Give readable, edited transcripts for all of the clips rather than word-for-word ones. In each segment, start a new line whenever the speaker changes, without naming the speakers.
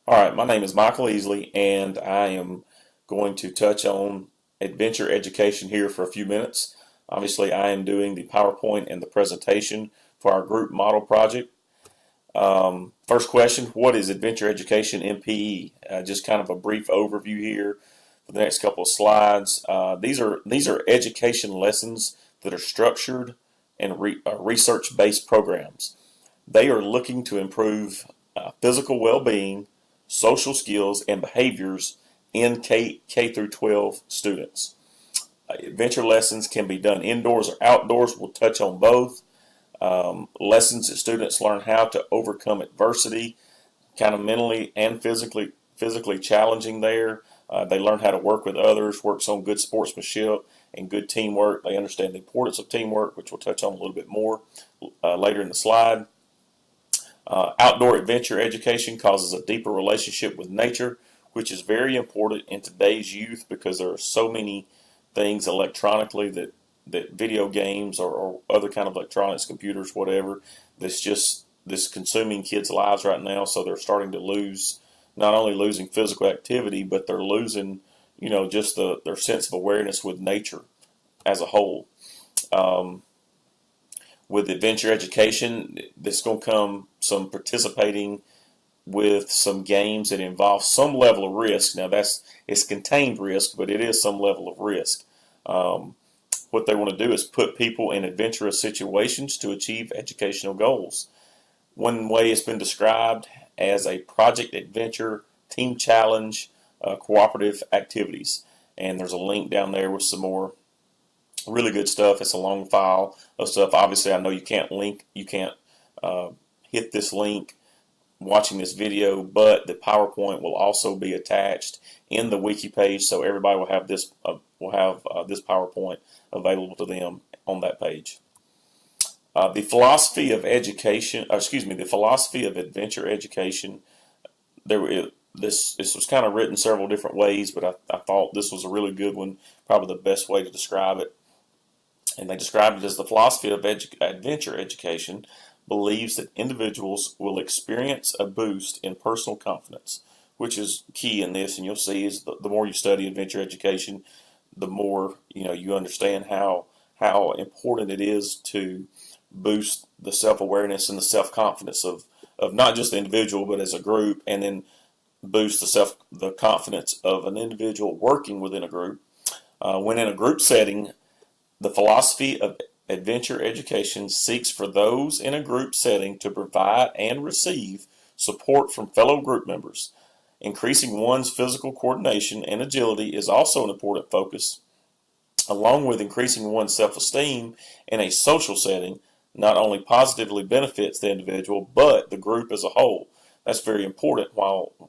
All right, my name is Michael Easley, and I am going to touch on adventure education here for a few minutes. Obviously, I am doing the PowerPoint and the presentation for our group model project. First question, what is adventure education in PE? Just kind of a brief overview here for the next couple of slides. These are education lessons that are structured and research-based programs. They are looking to improve physical well-being, social skills, and behaviors in K through 12 students. Adventure lessons can be done indoors or outdoors. We'll touch on both. Lessons that students learn how to overcome adversity, kind of mentally and physically challenging there. They learn how to work with others, works on good sportsmanship and good teamwork. They understand the importance of teamwork, which we'll touch on a little bit more later in the slide. Outdoor adventure education causes a deeper relationship with nature, which is very important in today's youth because there are so many things electronically that video games or other kind of electronics, computers, whatever, this consuming kids' lives right now. So they're starting to lose, not only losing physical activity, but they're losing, just their sense of awareness with nature as a whole. With adventure education, there's going to come some participating with some games that involve some level of risk. Now, it's contained risk, but it is some level of risk. What they want to do is put people in adventurous situations to achieve educational goals. One way it's been described as a project adventure, team challenge, cooperative activities. And there's a link down there with some more really good stuff. It's a long file of stuff. Obviously, I know you can't hit this link watching this video, but the PowerPoint will also be attached in the wiki page, so everybody will have this this PowerPoint available to them on that page. The philosophy of education, the philosophy of adventure education. This was kind of written several different ways, but I thought this was a really good one, probably the best way to describe it. And they described it as the philosophy of adventure education believes that individuals will experience a boost in personal confidence, which is key in this. And you'll see is the more you study adventure education, the more you understand how important it is to boost the self-awareness and the self-confidence of not just the individual but as a group, and then boost the confidence of an individual working within a group. When in a group setting, the philosophy of adventure education seeks for those in a group setting to provide and receive support from fellow group members. Increasing one's physical coordination and agility is also an important focus, along with increasing one's self-esteem in a social setting. Not only positively benefits the individual, but the group as a whole. That's very important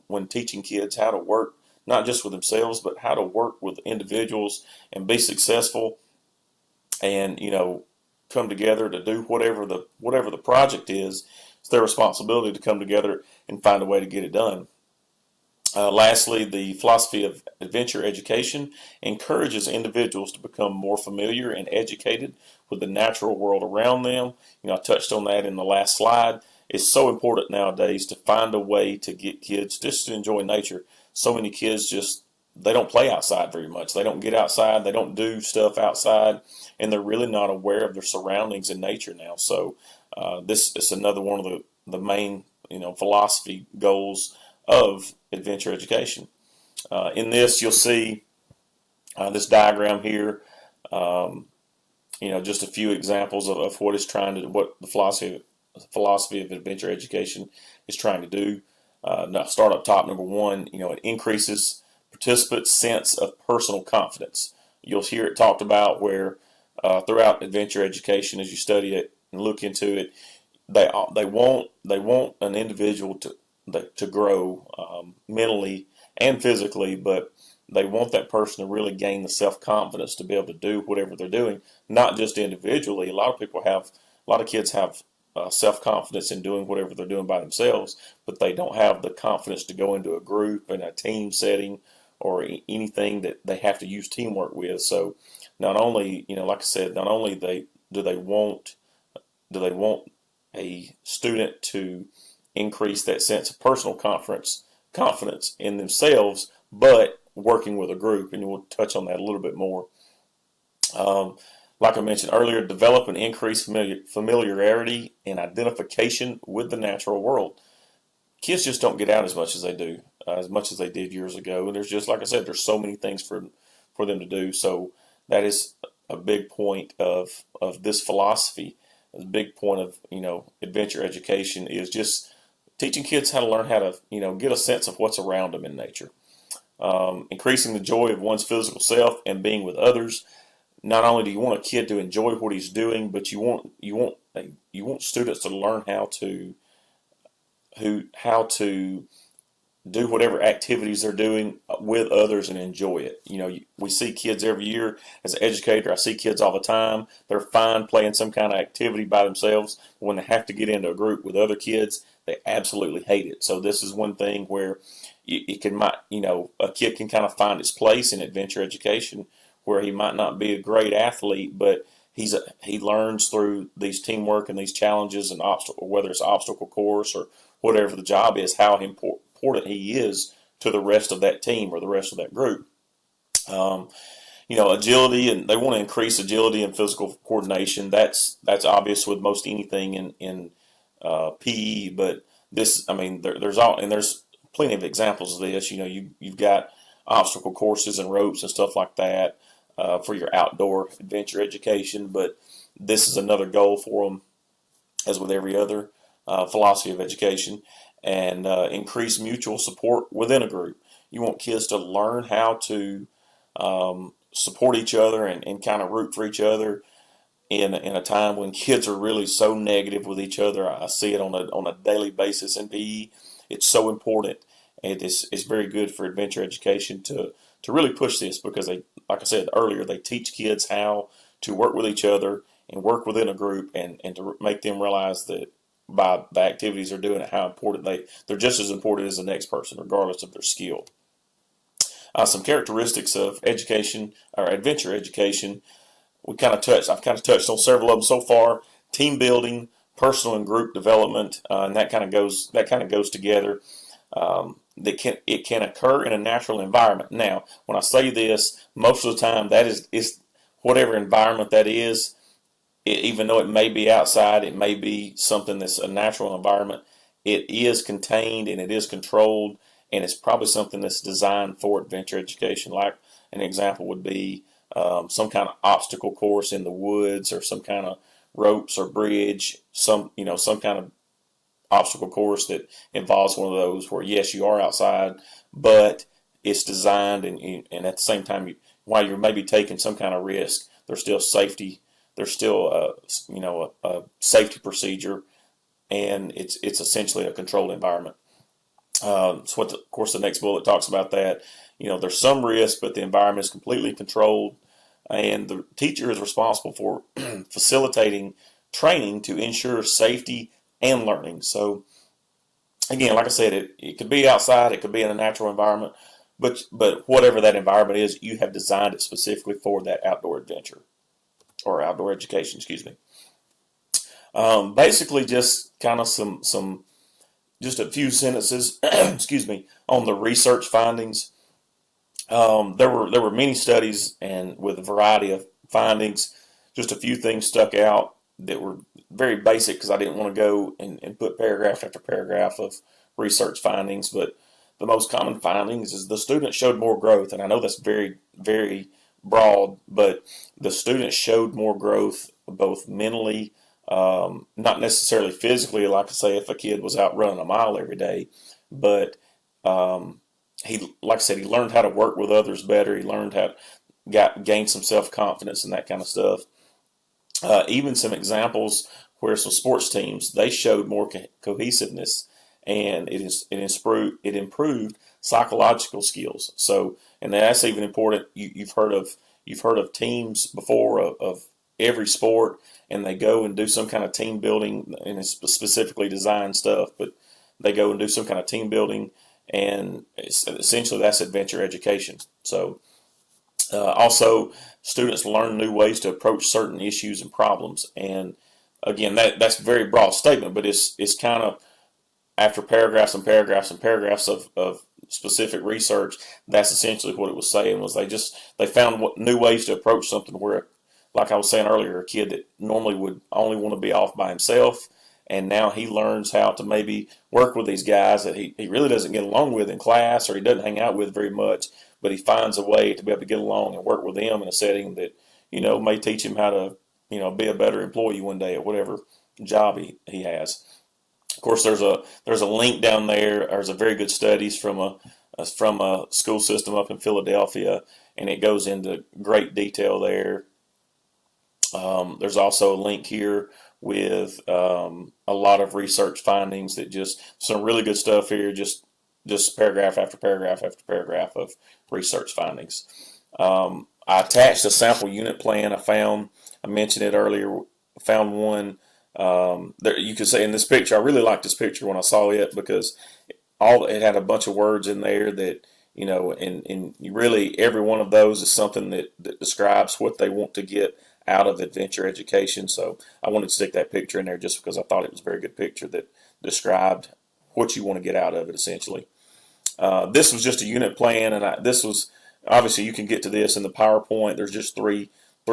when teaching kids how to work, not just with themselves, but how to work with individuals and be successful and come together to do whatever the project is. It's their responsibility to come together and find a way to get it done. Lastly, the philosophy of adventure education encourages individuals to become more familiar and educated with the natural world around them. I touched on that in the last slide. It's so important nowadays to find a way to get kids just to enjoy nature. So many kids they don't play outside very much. They don't get outside. They don't do stuff outside, and they're really not aware of their surroundings in nature now. So this is another one of the main philosophy goals of adventure education. In this, you'll see this diagram here. Just a few examples of what the philosophy of adventure education is trying to do. Now, start up top. Number one, it increases participants' sense of personal confidence. You'll hear it talked about where throughout adventure education, as you study it and look into it, they want an individual to grow mentally and physically, but they want that person to really gain the self-confidence to be able to do whatever they're doing, not just individually. A lot of kids have self-confidence in doing whatever they're doing by themselves, but they don't have the confidence to go into a group and a team setting or anything that they have to use teamwork with. So not only, like I said, not only do they want a student to increase that sense of personal confidence confidence in themselves, but working with a group, and we'll touch on that a little bit more. Um, like I mentioned earlier, develop and increase familiarity and identification with the natural world. Kids just don't get out as much as they do, as much as they did years ago. And there's just, like I said, there's so many things for them to do. So that is a big point of this philosophy. A big point of adventure education is just teaching kids how to learn how to get a sense of what's around them in nature. Increasing the joy of one's physical self and being with others. Not only do you want a kid to enjoy what he's doing, but you want students to learn how to do whatever activities they're doing with others and enjoy it. We see kids every year. As an educator, I see kids all the time. They're fine playing some kind of activity by themselves, but when they have to get into a group with other kids, they absolutely hate it. So this is one thing where a kid can kind of find its place in adventure education, where he might not be a great athlete, but he learns through these teamwork and these challenges and whether it's an obstacle course or whatever the job is, how important he is to the rest of that team or the rest of that group. Agility, and they want to increase agility and physical coordination. That's obvious with most anything in PE, but there's plenty of examples of this. You've got obstacle courses and ropes and stuff like that for your outdoor adventure education, but this is another goal for them, as with every other philosophy of education, and increase mutual support within a group. You want kids to learn how to support each other and kind of root for each other in a time when kids are really so negative with each other. I see it on a daily basis in PE. It's so important, and it's very good for adventure education to really push this, because they, like I said earlier, they teach kids how to work with each other and work within a group, and to make them realize that by the activities they're doing and how important they're just as important as the next person, regardless of their skill. Some characteristics of education or adventure education. I've kind of touched on several of them so far. Team building, personal and group development, and that kind of goes together. It can occur in a natural environment. Now, when I say this, most of the time that is whatever environment that is. Even though it may be outside, it may be something that's a natural environment. It is contained and it is controlled, and it's probably something that's designed for adventure education. Like an example would be some kind of obstacle course in the woods, or some kind of ropes or bridge, some kind of obstacle course that involves one of those where, yes, you are outside, but it's designed, and at the same time, while you're maybe taking some kind of risk, there's still safety. There's still a safety procedure, and it's essentially a controlled environment. So of course the next bullet talks about that. There's some risk, but the environment is completely controlled, and the teacher is responsible for facilitating training to ensure safety and learning. So again, like I said, it could be outside, it could be in a natural environment, but whatever that environment is, you have designed it specifically for that outdoor adventure, or outdoor education, excuse me. Basically, just kind of just a few sentences, excuse me, on the research findings. There were many studies, and with a variety of findings. Just a few things stuck out that were very basic, because I didn't want to go and put paragraph after paragraph of research findings. But the most common findings is the students showed more growth, and I know that's very, very broad, but the students showed more growth both mentally, not necessarily physically, like I say, if a kid was out running a mile every day, but like I said, he learned how to work with others better. He learned how to gain some self-confidence and that kind of stuff. Even some examples where some sports teams, they showed more cohesiveness, and it improved psychological skills. So, and that's even important. You've heard of teams before of every sport, and they go and do some kind of team building, and it's specifically designed stuff, but they go and do some kind of team building, and essentially that's adventure education. So also, students learn new ways to approach certain issues and problems. And again, that's a very broad statement, but it's kind of after paragraphs and paragraphs and paragraphs of specific research, that's essentially what it was saying. Was they found new ways to approach something where, like I was saying earlier, a kid that normally would only want to be off by himself, and now he learns how to maybe work with these guys that he really doesn't get along with in class, or he doesn't hang out with very much, but he finds a way to be able to get along and work with them in a setting that, may teach him how to, be a better employee one day at whatever job he has. Of course, there's a link down there. There's a very good studies from a school system up in Philadelphia, and it goes into great detail there. There's also a link here with a lot of research findings that just some really good stuff here. Just paragraph after paragraph after paragraph of research findings. I attached a sample unit plan I mentioned it earlier. Found one. There, you could say in this picture, I really liked this picture when I saw it because it had a bunch of words in there that, and really every one of those is something that describes what they want to get out of adventure education. So I wanted to stick that picture in there just because I thought it was a very good picture that described what you want to get out of it essentially. This was just a unit plan, and this was obviously you can get to this in the PowerPoint. There's just three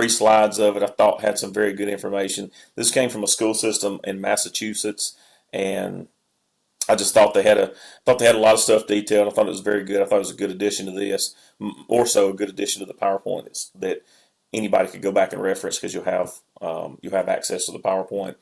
slides of it. I thought had some very good information. This came from a school system in Massachusetts, and I just thought they had a lot of stuff detailed. I thought it was very good. I thought it was a good addition to this, more so a good addition to the PowerPoint that anybody could go back and reference because you'll have access to the PowerPoint.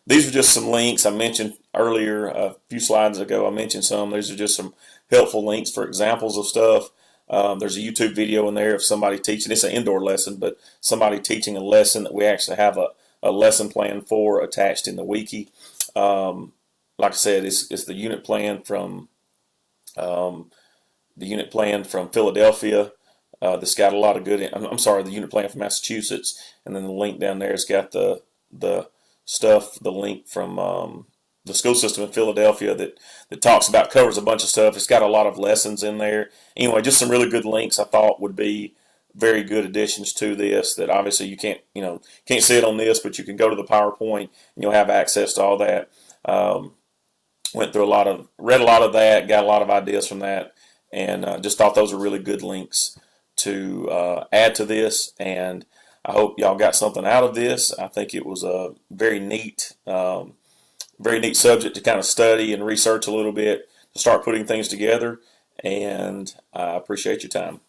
These are just some links I mentioned earlier a few slides ago. I mentioned some. These are just some helpful links for examples of stuff. There's a YouTube video in there of somebody teaching. It's an indoor lesson, but somebody teaching a lesson that we actually have a lesson plan for attached in the wiki. Like I said, it's the unit plan from Philadelphia. That's got a lot of good. I'm sorry, the unit plan from Massachusetts, and then the link down there has got the stuff. The link from the school system in Philadelphia that covers a bunch of stuff. It's got a lot of lessons in there. Anyway, just some really good links I thought would be very good additions to this that obviously you can't see it on this, but you can go to the PowerPoint and you'll have access to all that. Read a lot of that, got a lot of ideas from that, and just thought those were really good links to add to this. And I hope y'all got something out of this. I think it was a very neat subject to kind of study and research a little bit to start putting things together, and I appreciate your time.